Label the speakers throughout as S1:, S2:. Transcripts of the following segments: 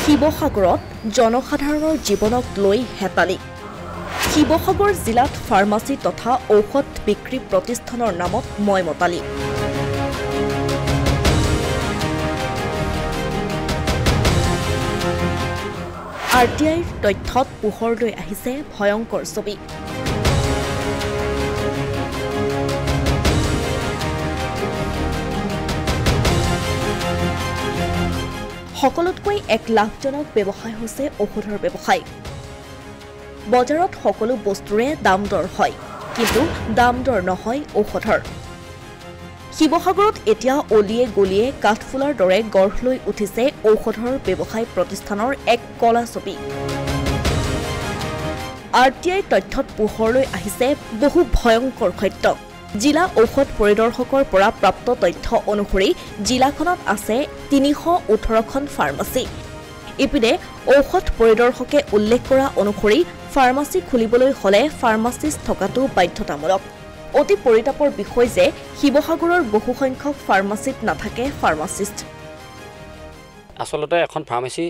S1: শিৱসাগৰত জনসাধাৰণৰ জীৱনক লৈ হেতালি শিৱসাগৰ জিলাত ফাৰ্মাচী তথা ঔষধ বিক্ৰী প্ৰতিষ্ঠানৰ নামত ময়মতালি আৰটিআইৰ তথ্যত পোহৰলৈ আহিছে ভয়ংকৰ ছবি সকলোতকৈ এক লাভজনক ব্যৱসায় হৈছে ঔষধৰ ব্যৱসায় বজাৰত সকলো বস্তুৰে দাম দৰ হয় কিন্তু দাম দৰ নহয় ঔষধৰ শিৱসাগৰত এতিয়া অলিয়ে গলিয়ে কাঠফুলাৰ দৰে গঢ় লৈ উঠিছে ঔষধৰ ব্যৱসায় প্ৰতিষ্ঠানৰ এক কলা ছবি আৰটিআই তথ্যত পোহৰলৈ আহিছে বহু ভয়ংকৰ সত্য জিলা ঔষধ পৰিদৰ্শকৰ পৰা প্ৰাপ্ত তথ্য অনুসৰি জিলাখনত আছে ৩১৮খন ফাৰ্মাচী ইপিনে ঔষধ পৰিদৰ্শকে উল্লেখ কৰা অনুসৰি ফাৰ্মাচী খুলিবলৈ হলে ফাৰ্মাচিষ্ট থকাটো বাধ্যতামূলক অতি পৰিতাপৰ বিষয় যে শিৱসাগৰৰ বহু সংখ্যক ফাৰ্মাচিত নাথাকে ফাৰ্মাচিষ্ট
S2: আসলতে এখন ফাৰ্মাচী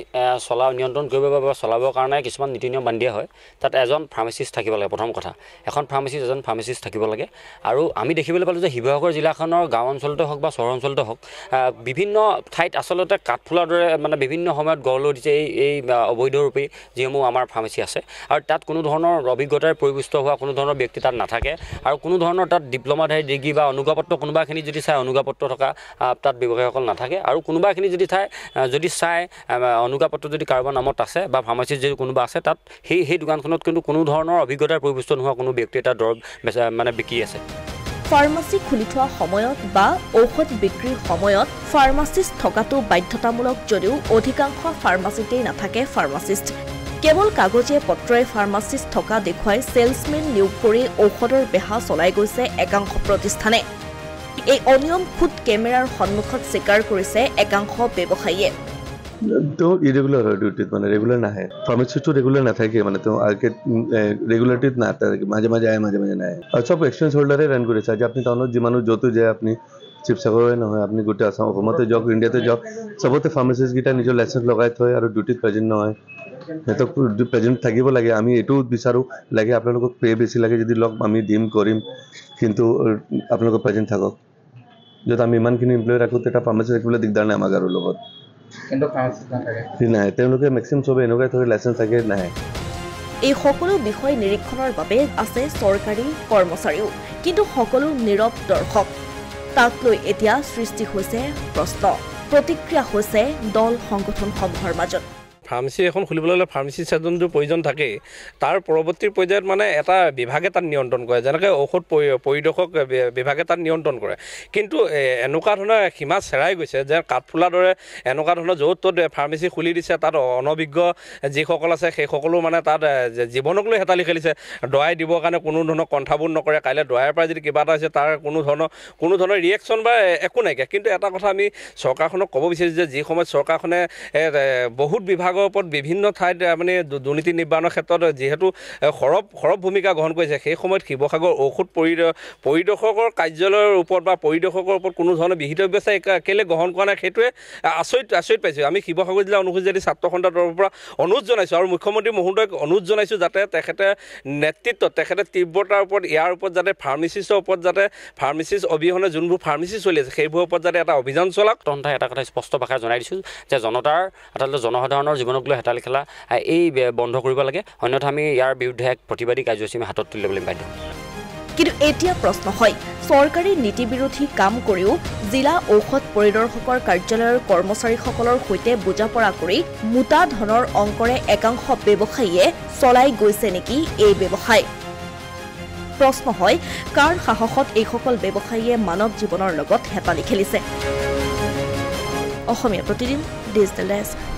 S2: চলা নিয়ন্ত্ৰণ কৰিব বা চলাবৰ কাৰণে কিছুমান নীতি নিয়ম বান্ধি দিয়া হয় তাত এজন ফাৰ্মাচিষ্ট থাকিব লাগে প্ৰথম কথা এখন ফাৰ্মাচীত এজন ফাৰ্মাচিষ্ট থাকিব লাগে আৰু আমি দেখিবলৈ পালোঁ যে শিৱসাগৰ জিলাখনৰ গাঁও অঞ্চলতে হওক বা চহৰ অঞ্চলতে হওক বিভিন্ন ঠাইত আসলতে কাঠফুলাৰ দৰে মানে বিভিন্ন সময়ত গঢ় লৈ দিছে এই অবৈধৰূপী যিসমূহ আমাৰ ফাৰ্মাচী আছে আৰু তাত কোনো ধৰণৰ অভিজ্ঞতাৰ পৰিপুষ্ট হোৱা কোনো ধৰণৰ ব্যক্তি তাত নাথাকে আৰু কোনো ধৰণৰ তাত ডিপ্ল'মাধাৰী ডিগ্ৰী বা অনুজ্ঞাপত্ৰ কোনোবাখিনি যদি চাই অনুজ্ঞাপত্ৰ থকা তাত ব্যৱসায়ীসকল নাথাকে আৰু কোনোবাখিনি যদি যদি চাই অনুজ্ঞাপত্ৰ যদি কাৰোবাৰ নামত আছে বা ফাৰ্মাচীত যদি কোনোবা আছে তাত সেই দোকানখনত কিন্তু কোনো ধৰণৰ অভিজ্ঞতাৰ পৰিপুষ্ট নোহোৱা কোনো ব্যক্তি এটা দৰৱ মানে বিকি আছে
S1: ফাৰ্মাচী খুলি থোৱা সময়ত বা ঔষধ বিক্ৰীৰ সময়ত ফাৰ্মাচিষ্ট থকাটো বাধ্যতামূলক যদিও অধিকাংশ ফাৰ্মাচীতেই নাথাকে ফাৰ্মাচিষ্ট কেৱল কাগজীয়া পত্ৰই ফাৰ্মাচিষ্ট থকা দেখুৱাই সেলছমেন নিয়োগ কৰি ঔষধৰ বেহা চলাই গৈছে একাংশ প্ৰতিষ্ঠানে এই অনিয়ম খুদ কেমেৰাৰ সন্মুখত স্বীকাৰ কৰিছে একাংশ ব্যৱসায়ীয়ে
S3: তো ইৰেগুলাৰ হয় ডিউটিত মানে ৰেগুলাৰ নাহে ফাৰ্মাচিটো ৰেগুলাৰ নাথাকে মানে তো আগে ৰেগুলাৰটিত নাথাকে মাজে মাজে আহে মাজে মাজে নাহে আৰু চব এক্সপেৰিয়েঞ্চ হোল্ডাৰে ৰান কৰিছে আজি আপুনি টাউনত যিমানো য'তো যায় আপুনি শিৱসাগৰৰে নহয় আপুনি গোটেই আসাম অসমতে যাওক ইণ্ডিয়াতে যাওক চবতে ফাৰ্মাচিষ্টকেইটা নিজৰ লাইচেঞ্চ লগাই থয় আৰু ডিউটিত প্ৰেজেণ্ট নহয় সিহঁতক প্ৰেজেণ্ট থাকিব লাগে আমি এইটোও বিচাৰোঁ লাগে আপোনালোকক পে বেছি লাগে যদি লওক আমি দিম কৰিম কিন্তু আপোনালোকক প্ৰেজেণ্ট থাকক য'ত আমি ইমানখিনি এমপ্লয় ৰাখোঁ তেতিয়া ফাৰ্মাচী ৰাখিবলৈ দিগদাৰ নাই আমাক আৰু লগত কিন্তু ফাৰ্মাচিষ্ট নাথাকে নাই তেওঁলোকে মেক্সিমাম চবে এনেকুৱাই থৈ লাইচেঞ্চ থাকে নাহে
S1: এই সকলো বিষয় নিৰীক্ষণৰ বাবে আছে চৰকাৰী কৰ্মচাৰীও কিন্তু সকলো নীৰৱ দৰ্শক তাক লৈ এতিয়া সৃষ্টি হৈছে প্ৰশ্ন প্ৰতিক্ৰিয়া হৈছে দল সংগঠনসমূহৰ মাজত
S4: ফাৰ্মাচী এখন খুলিবলৈ হ'লে ফাৰ্মাচিষ্ট এজনটো প্ৰয়োজন থাকেই তাৰ পৰৱৰ্তী পৰ্যায়ত মানে এটা বিভাগে তাত নিয়ন্ত্ৰণ কৰে যেনেকৈ ঔষধ পৰিদৰ্শক বিভাগে তাত নিয়ন্ত্ৰণ কৰে কিন্তু এনেকুৱা ধৰণৰ সীমা চেৰাই গৈছে যে কাঠফুলাৰ দৰে এনেকুৱা ধৰণৰ য'ত ত'ত ফাৰ্মাচী খুলি দিছে তাত অনভিজ্ঞ যিসকল আছে সেইসকলো মানে তাত জীৱনক লৈ হেতালি খেলিছে দৱাই দিবৰ কাৰণে কোনো ধৰণৰ কণ্ঠাবোধ নকৰে কাইলৈ দৱাইৰ পৰা যদি কিবা এটা হৈছে তাৰ কোনো ধৰণৰ ৰিয়েকশ্যন বা একো নাইকিয়া কিন্তু এটা কথা আমি চৰকাৰখনক ক'ব বিচাৰিছোঁ যে যি সময়ত চৰকাৰখনে বহুত বিভাগ ওপৰত বিভিন্ন ঠাইত মানে দুৰ্নীতি নিবাৰণৰ ক্ষেত্ৰত যেহেতু সৰব ভূমিকা গ্ৰহণ কৰিছে সেই সময়ত শিৱসাগৰ ঔষধ পৰিদৰ্শকৰ কাৰ্যালয়ৰ ওপৰত বা পৰিদৰ্শকৰ ওপৰত কোনো ধৰণৰ বিহিত ব্যৱস্থা কেলৈ গ্ৰহণ কৰা নাই সেইটোৱে আচৰিত পাইছোঁ আমি শিৱসাগৰ জিলা অনুসূচিত ছাত্ৰ সন্থাৰ তৰফৰ পৰা অনুৰোধ জনাইছোঁ আৰু মুখ্যমন্ত্ৰী মহোদয়ক অনুৰোধ জনাইছোঁ যাতে তেখেতে নেতৃত্বত তেখেতে তীব্ৰতাৰ ওপৰত ইয়াৰ ওপৰত যাতে ফাৰ্মাচিষ্টৰ ওপৰত যাতে ফাৰ্মাচিষ্ট অবিহনে যোনবোৰ ফাৰ্মাচী চলি আছে সেইবোৰৰ ওপৰত যাতে এটা অভিযান চলাওক
S2: তন্থাই এটা কথা স্পষ্ট ভাষাৰে জনাই দিছোঁ যে আচলতে জনসাধাৰণৰ জীৱনক লৈ হেতালি খেলা এই বন্ধ কৰিব লাগে অন্যথা আমি ইয়াৰ বিৰুদ্ধে এক প্ৰতিবাদী কাৰ্যসূচী আমি হাতত তুলি ল'বলৈ বাধ্য
S1: কিন্তু এতিয়া প্ৰশ্ন হয় চৰকাৰী নীতি বিৰোধী কাম কৰিও জিলা ঔষধ পৰিদৰ্শকৰ কাৰ্যালয়ৰ কৰ্মচাৰীসকলৰ সৈতে বুজাপৰা কৰি মোটা ধনৰ অংকৰে একাংশ ব্যৱসায়ীয়ে চলাই গৈছে নেকি এই ব্যৱসায় প্ৰশ্ন হয় কাৰ সাহসত এইসকল ব্যৱসায়ীয়ে মানৱ জীৱনৰ লগত হেতালি খেলিছে অসমীয়া প্ৰতিদিন ডিজিটেল ডেস্ক